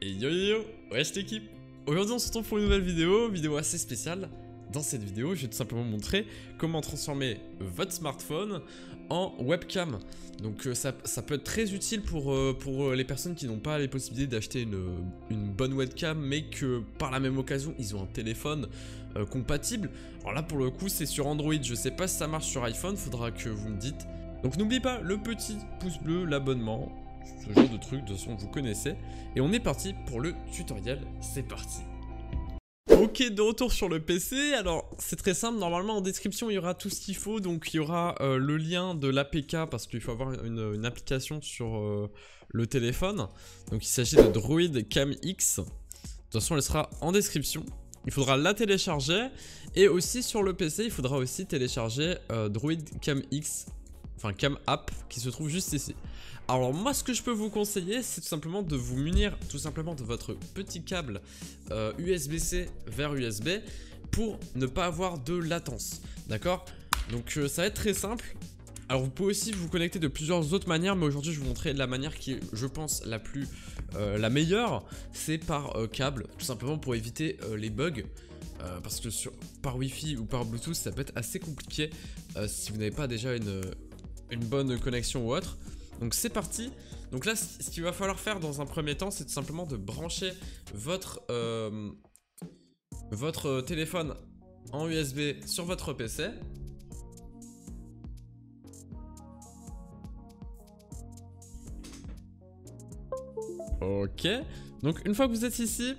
Et yo yo yo, wesh l'équipe. Aujourd'hui on se retrouve pour une nouvelle vidéo assez spéciale. Dans cette vidéo, je vais tout simplement montrer comment transformer votre smartphone en webcam. Donc ça peut être très utile pour les personnes qui n'ont pas les possibilités d'acheter une bonne webcam, mais que par la même occasion, ils ont un téléphone compatible. Alors là pour le coup c'est sur Android, je sais pas si ça marche sur iPhone, faudra que vous me dites. Donc n'oubliez pas le petit pouce bleu, l'abonnement, ce genre de truc, de toute façon vous connaissez. Et on est parti pour le tutoriel, c'est parti. Ok, de retour sur le PC, alors c'est très simple, normalement en description il y aura tout ce qu'il faut, donc il y aura le lien de l'APK parce qu'il faut avoir une application sur le téléphone, donc il s'agit de Droid Cam X, de toute façon elle sera en description, il faudra la télécharger, et aussi sur le PC il faudra aussi télécharger Droid Cam X, enfin Cam App qui se trouve juste ici. Alors moi ce que je peux vous conseiller c'est tout simplement de vous munir tout simplement de votre petit câble USB-C vers USB pour ne pas avoir de latence, d'accord? Donc ça va être très simple. Alors vous pouvez aussi vous connecter de plusieurs autres manières, mais aujourd'hui je vais vous montrer la manière qui est, je pense, la meilleure, c'est par câble, tout simplement pour éviter les bugs. Parce que par Wi-Fi ou par Bluetooth ça peut être assez compliqué si vous n'avez pas déjà une bonne connexion ou autre. Donc c'est parti. Donc là ce qu'il va falloir faire dans un premier temps c'est tout simplement de brancher votre téléphone en USB sur votre PC. Ok. Donc une fois que vous êtes ici,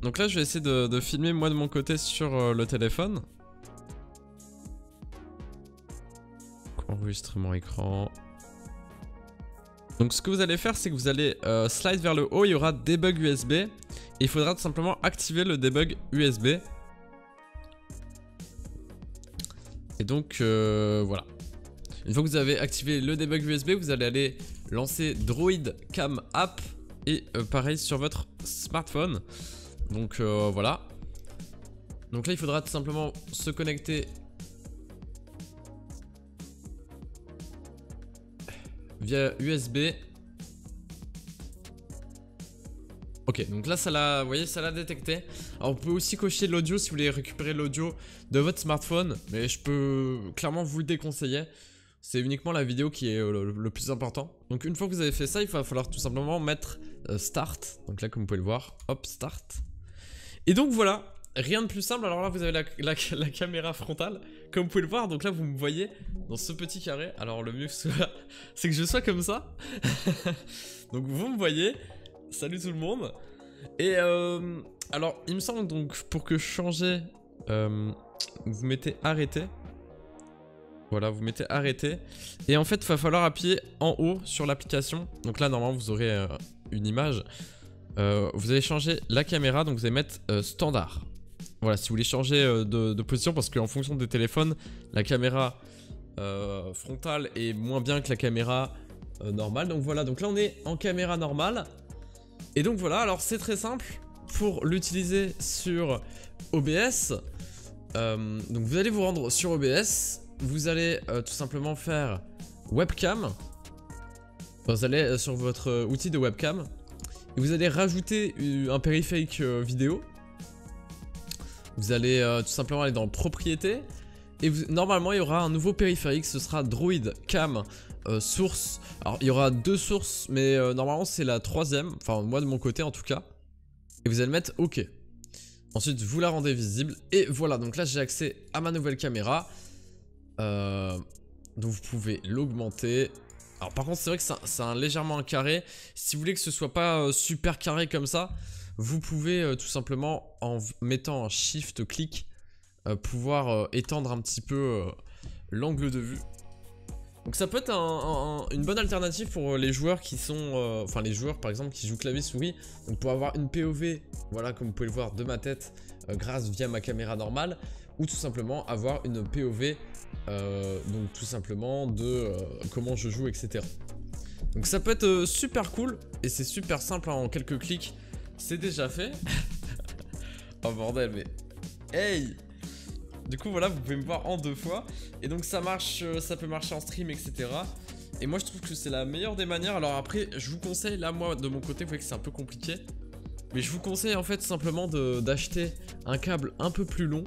donc là je vais essayer de filmer moi de mon côté sur le téléphone. Enregistrement écran. Donc ce que vous allez faire c'est que vous allez slide vers le haut, il y aura debug USB et il faudra tout simplement activer le debug USB. Et donc voilà. Une fois que vous avez activé le debug USB, vous allez aller lancer Droid Cam App et pareil sur votre smartphone. Donc voilà. Donc là il faudra tout simplement se connecter via USB. Ok, donc là ça l'a, vous voyez, ça l'a détecté. Alors vous pouvez aussi cocher l'audio si vous voulez récupérer l'audio de votre smartphone, mais je peux clairement vous le déconseiller. C'est uniquement la vidéo qui est le plus important. Donc une fois que vous avez fait ça, il va falloir tout simplement mettre Start. Donc là comme vous pouvez le voir, hop, Start. Et donc voilà, rien de plus simple. Alors là vous avez la caméra frontale, comme vous pouvez le voir. Donc là vous me voyez dans ce petit carré. Alors le mieux c'est que je sois comme ça. Donc vous me voyez. Salut tout le monde. Et alors il me semble donc pour que changer, vous mettez arrêter. Voilà, vous mettez arrêter. Et en fait il va falloir appuyer en haut sur l'application. Donc là normalement vous aurez une image. Vous allez changer la caméra, donc vous allez mettre standard. Voilà, si vous voulez changer de position, parce qu'en fonction des téléphones, la caméra frontale est moins bien que la caméra normale. Donc voilà, donc là on est en caméra normale. Et donc voilà, alors c'est très simple pour l'utiliser sur OBS. Donc vous allez vous rendre sur OBS, vous allez tout simplement faire webcam. Vous allez sur votre outil de webcam. Et vous allez rajouter un périphérique vidéo. Vous allez tout simplement aller dans propriétés. Et normalement il y aura un nouveau périphérique, ce sera Droid Cam source. Alors il y aura deux sources, mais normalement c'est la troisième. Enfin moi de mon côté en tout cas. Et vous allez mettre OK. Ensuite vous la rendez visible. Et voilà, donc là j'ai accès à ma nouvelle caméra. Donc vous pouvez l'augmenter. Alors par contre c'est vrai que c'est légèrement un carré. Si vous voulez que ce soit pas super carré comme ça, vous pouvez tout simplement en mettant un shift clic pouvoir étendre un petit peu l'angle de vue. Donc ça peut être une bonne alternative pour les joueurs qui sont, enfin les joueurs par exemple qui jouent clavier souris. Donc pour avoir une POV, voilà comme vous pouvez le voir de ma tête grâce via ma caméra normale. Ou tout simplement avoir une POV, donc tout simplement de comment je joue, etc. Donc ça peut être super cool et c'est super simple hein, en quelques clics, c'est déjà fait. Oh bordel, mais hey! Du coup voilà, vous pouvez me voir en deux fois. Et donc ça marche, ça peut marcher en stream, etc. Et moi je trouve que c'est la meilleure des manières. Alors après je vous conseille, là moi de mon côté vous voyez que c'est un peu compliqué, mais je vous conseille en fait simplement d'acheter un câble un peu plus long.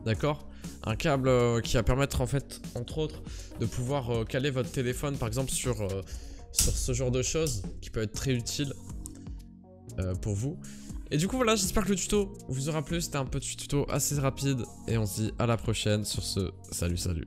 D'accord, un câble qui va permettre en fait entre autres de pouvoir caler votre téléphone par exemple sur ce genre de choses qui peut être très utile pour vous. Et du coup voilà, j'espère que le tuto vous aura plu. C'était un petit tuto assez rapide et on se dit à la prochaine. Sur ce, salut.